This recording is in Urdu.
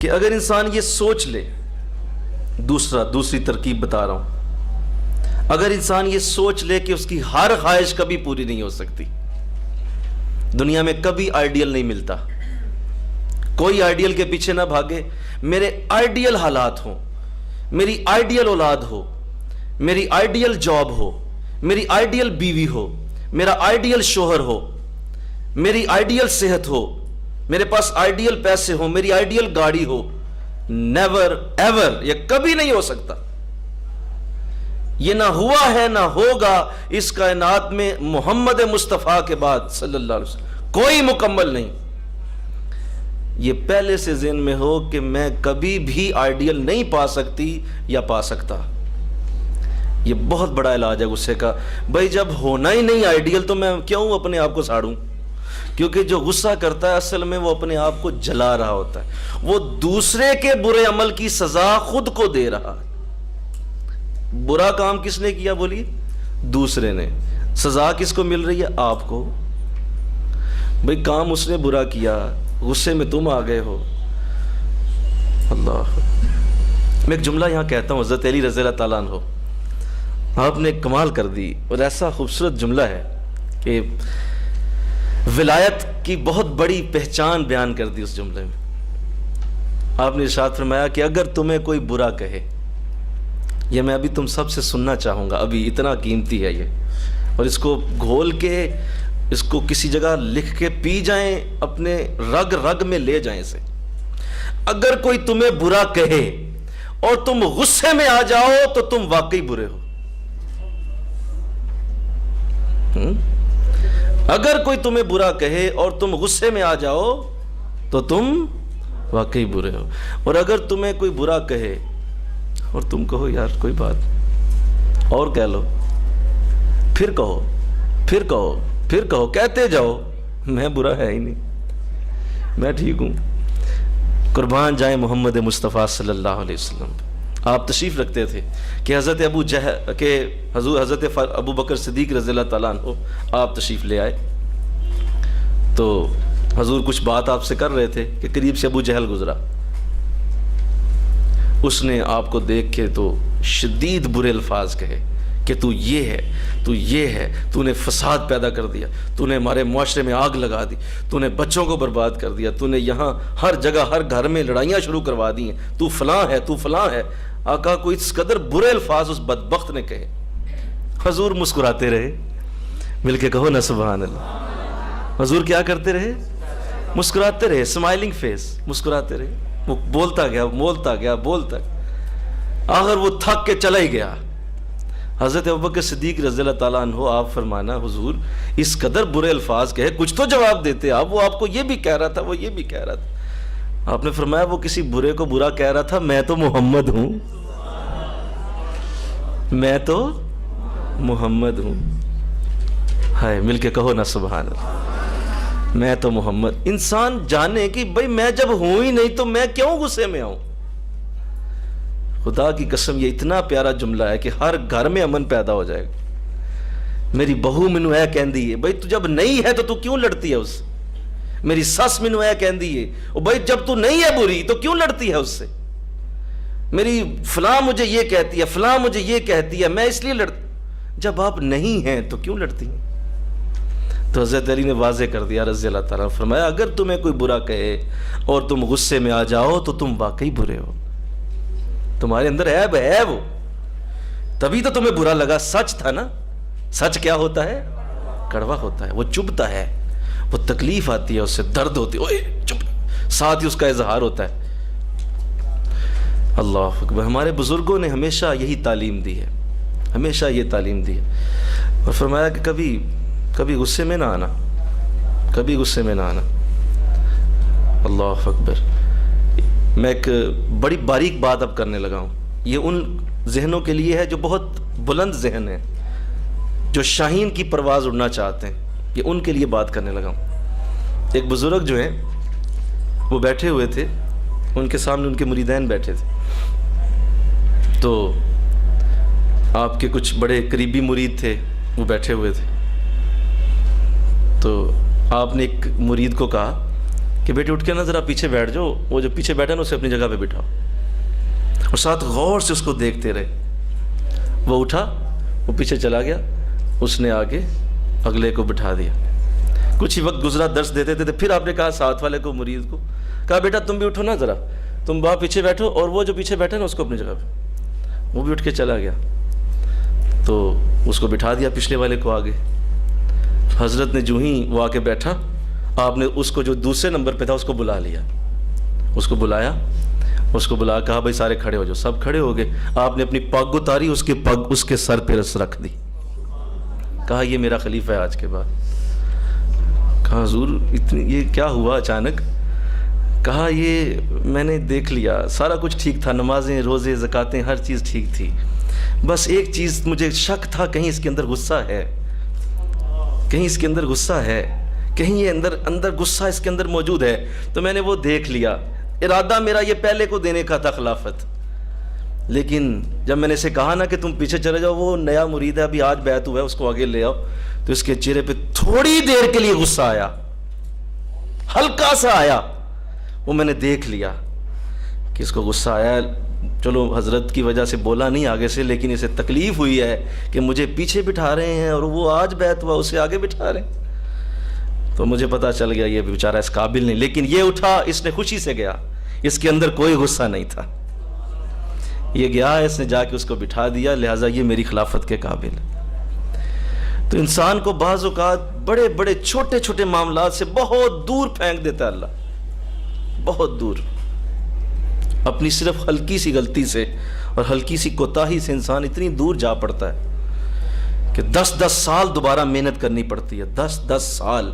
کہ اگر انسان یہ سوچ لے، دوسری ترکیب بتا رہا ہوں، اگر انسان یہ سوچ لے کہ اس کی ہر خواہش کبھی پوری نہیں ہو سکتی، دنیا میں کبھی آئیڈیل نہیں ملتا، کوئی آئیڈیل کے پیچھے نہ بھاگے، میرے آئیڈیل حالات ہوں، میری آئیڈیل اولاد ہو، میری آئیڈیل جاب ہو، میری آئیڈیل بیوی ہو، میرا آئیڈیل شوہر ہو، میری آئیڈیل صحت ہو، میرے پاس آئیڈیل پیسے ہوں، میری آئیڈیل گاڑی ہو، نیور ایور، یہ کبھی نہیں ہو سکتا، یہ نہ ہوا ہے نہ ہوگا اس کائنات میں محمد مصطفیٰ کے بعد صلی اللہ علیہ وسلم کوئی مکمل نہیں۔ یہ پہلے سے ذہن میں ہو کہ میں کبھی بھی آئیڈیل نہیں پا سکتی یا پا سکتا۔ یہ بہت بڑا علاج ہے غصے کا۔ بھائی جب ہونا ہی نہیں آئیڈیل تو میں کیوں اپنے آپ کو ساڑوں؟ کیونکہ جو غصہ کرتا ہے اصل میں وہ اپنے آپ کو جلا رہا ہوتا ہے، وہ دوسرے کے برے عمل کی سزا خود کو دے رہا ہے۔ برا کام کس نے کیا بولیے؟ دوسرے نے، سزا کس کو مل رہی ہے؟ آپ کو۔ بھئی کام اس نے برا کیا، غصے میں تم آ گئے ہو۔ اللہ، میں ایک جملہ یہاں کہتا ہوں، حضرت علی رضی اللہ تعالیٰ عنہ، آپ نے کمال کر دی، اور ایسا خوبصورت جملہ ہے کہ ولایت کی بہت بڑی پہچان بیان کر دی اس جملے میں۔ آپ نے ارشاد فرمایا کہ اگر تمہیں کوئی برا کہے، یہ میں ابھی تم سب سے سننا چاہوں گا، ابھی اتنا قیمتی ہے یہ، اور اس کو گھول کے، اس کو کسی جگہ لکھ کے پی جائیں، اپنے رگ رگ میں لے جائیں اسے۔ اگر کوئی تمہیں برا کہے اور تم غصے میں آ جاؤ تو تم واقعی برے ہو۔ اگر کوئی تمہیں برا کہے اور تم غصے میں آ جاؤ تو تم واقعی برے ہو، اور اگر تمہیں کوئی برا کہے اور تم کہو یار کوئی بات اور کہہ لو، پھر کہو، پھر کہو، پھر کہو، کہتے جاؤ، میں برا ہے ہی نہیں، میں ٹھیک ہوں۔ قربان جائیں محمد مصطفیٰ صلی اللہ علیہ وسلم۔ آپ تشریف رکھتے تھے کہ حضرت ابو بکر صدیق رضی اللہ تعالیٰ عنہ آپ تشریف لے آئے، تو حضور کچھ بات آپ سے کر رہے تھے کہ قریب سے ابو جہل گزرا، اس نے آپ کو دیکھ کے تو شدید برے الفاظ کہے کہ تو یہ ہے، تو یہ ہے، تو نے فساد پیدا کر دیا، تو نے ہمارے معاشرے میں آگ لگا دی، تو نے بچوں کو برباد کر دیا، تو نے یہاں ہر جگہ ہر گھر میں لڑائیاں شروع کروا دی ہیں، تو فلاں ہے، تو فلاں ہے۔ آقا کو اس قدر برے الفاظ اس بدبخت نے کہے، حضور مسکراتے رہے، مل کے کہو نا سبحان اللہ۔ حضور کیا کرتے رہے؟ مسکراتے رہے، اسمائلنگ فیس، مسکراتے رہے۔ وہ بولتا گیا، بولتا گیا، بولتا گیا، آخر وہ تھک کے چلا ہی گیا۔ حضرت ابوبکر صدیق رضی اللہ تعالیٰ عنہ آپ فرمانا حضور اس قدر برے الفاظ کہے، کچھ تو جواب دیتے آپ، وہ آپ کو یہ بھی کہہ رہا تھا، وہ یہ بھی کہہ رہا تھا۔ آپ نے فرمایا وہ کسی برے کو برا کہہ رہا تھا، میں تو محمد ہوں، میں تو محمد ہوں۔ ہائے، مل کے کہو نا سبحان اللہ، میں تو محمد۔ انسان جانے کہ بھئی میں جب ہوں ہی نہیں تو میں کیوں غصے میں آؤں؟ خدا کی قسم یہ اتنا پیارا جملہ ہے کہ ہر گھر میں امن پیدا ہو جائے گا۔ میری بہو مینوں اے کہندی ہے، بھئی تو جب نہیں ہے تو کیوں لڑتی ہے اس سے؟ میری سس مینوں اے کہندی ہے، او بھئی جب تو نہیں ہے بری تو کیوں لڑتی ہے اس سے؟ میری فلاں مجھے یہ کہتی ہے، فلاں مجھے یہ کہتی ہے، میں اس لیے لڑتی۔ جب آپ نہیں ہیں تو کیوں لڑتی ہیں؟ تو حضرت علی نے واضح کر دیا رضی اللہ تعالیٰ، فرمایا اگر تمہیں کوئی برا کہے اور تم غصے میں آ جاؤ تو تم واقعی برے ہو، تمہارے اندر عیب ہے، وہ تبھی تو تمہیں برا لگا۔ سچ تھا نا، سچ کیا ہوتا ہے؟ کڑوا ہوتا ہے، وہ چبھتا ہے، وہ تکلیف آتی ہے، اس سے درد ہوتی ہے، اوئے چپ، ساتھ ہی اس کا اظہار ہوتا ہے۔ اللہ اکبر۔ ہمارے بزرگوں نے ہمیشہ یہی تعلیم دی ہے، ہمیشہ یہ تعلیم دی ہے، اور فرمایا کہ کبھی غصے میں نہ آنا، کبھی غصے میں نہ آنا۔ اللہ اکبر۔ میں ایک بڑی باریک بات اب کرنے لگا ہوں، یہ ان ذہنوں کے لیے ہے جو بہت بلند ذہن ہیں، جو شاہین کی پرواز اڑنا چاہتے ہیں، یہ ان کے لیے بات کرنے لگا ہوں۔ ایک بزرگ جو ہیں وہ بیٹھے ہوئے تھے، ان کے سامنے ان کے مریدین بیٹھے تھے، تو آپ کے کچھ بڑے قریبی مرید تھے، وہ بیٹھے ہوئے تھے، تو آپ نے ایک مرید کو کہا کہ بیٹے اٹھ کے نا ذرا پیچھے بیٹھ جاؤ, وہ جو پیچھے بیٹھا نا اسے اپنی جگہ پہ بٹھاؤ, اور ساتھ غور سے اس کو دیکھتے رہے. وہ اٹھا, وہ پیچھے چلا گیا, اس نے آگے اگلے کو بٹھا دیا. کچھ ہی وقت گزرا, درس دیتے تھے, پھر آپ نے کہا ساتھ والے کو, مرید کو کہا بیٹا تم بھی اٹھو نا ذرا, تم وہاں پیچھے بیٹھو, اور وہ جو پیچھے بیٹھا نا اس کو اپنی جگہ پہ. وہ بھی اٹھ کے چلا گیا, تو اس کو بٹھا دیا پچھلے والے کو آگے. حضرت نے جو ہی وہ آ کے بیٹھا, آپ نے اس کو جو دوسرے نمبر پہ تھا اس کو بلا لیا. اس کو بلایا, اس کو بلا کہا بھائی سارے کھڑے ہو جاؤ. سب کھڑے ہو گئے. آپ نے اپنی پگ اتاری, اس کے پگ اس کے سر پہ رکھ دی. کہا یہ میرا خلیفہ ہے آج کے بعد. کہا حضور یہ کیا ہوا اچانک؟ کہا یہ میں نے دیکھ لیا, سارا کچھ ٹھیک تھا, نمازیں, روزے, زکاتیں, ہر چیز ٹھیک تھی, بس ایک چیز مجھے شک تھا, کہیں اس کے اندر غصہ ہے, کہیں اس کے اندر غصہ ہے, کہیں یہ اندر غصہ اس کے اندر موجود ہے. تو میں نے وہ دیکھ لیا. ارادہ میرا یہ پہلے کو دینے کا تھا خلافت, لیکن جب میں نے اسے کہا نا کہ تم پیچھے چلے جاؤ, وہ نیا مرید ہے ابھی آج بیعت ہوا ہے, اس کو آگے لے آؤ, تو اس کے چہرے پہ تھوڑی دیر کے لیے غصہ آیا, ہلکا سا آیا. وہ میں نے دیکھ لیا کہ اس کو غصہ آیا. چلو حضرت کی وجہ سے بولا نہیں آگے سے, لیکن اسے تکلیف ہوئی ہے کہ مجھے پیچھے بٹھا رہے ہیں اور وہ آج بیعت ہوا اسے آگے بٹھا رہے ہیں. تو مجھے پتا چل گیا یہ بیچارہ اس قابل نہیں, لیکن یہ اٹھا, اس نے خوشی سے گیا, اس کے اندر کوئی غصہ نہیں تھا. یہ گیا, اس نے جا کے اس کو بٹھا دیا, لہٰذا یہ میری خلافت کے قابل ہے. تو انسان کو بعض اوقات بڑے بڑے چھوٹے چھوٹے معاملات سے بہت دور پھینک دیتا ہے اللہ, بہت دور. اپنی صرف ہلکی سی غلطی سے اور ہلکی سی کوتاہی سے انسان اتنی دور جا پڑتا ہے کہ 10 سال دوبارہ محنت کرنی پڑتی ہے, 10 سال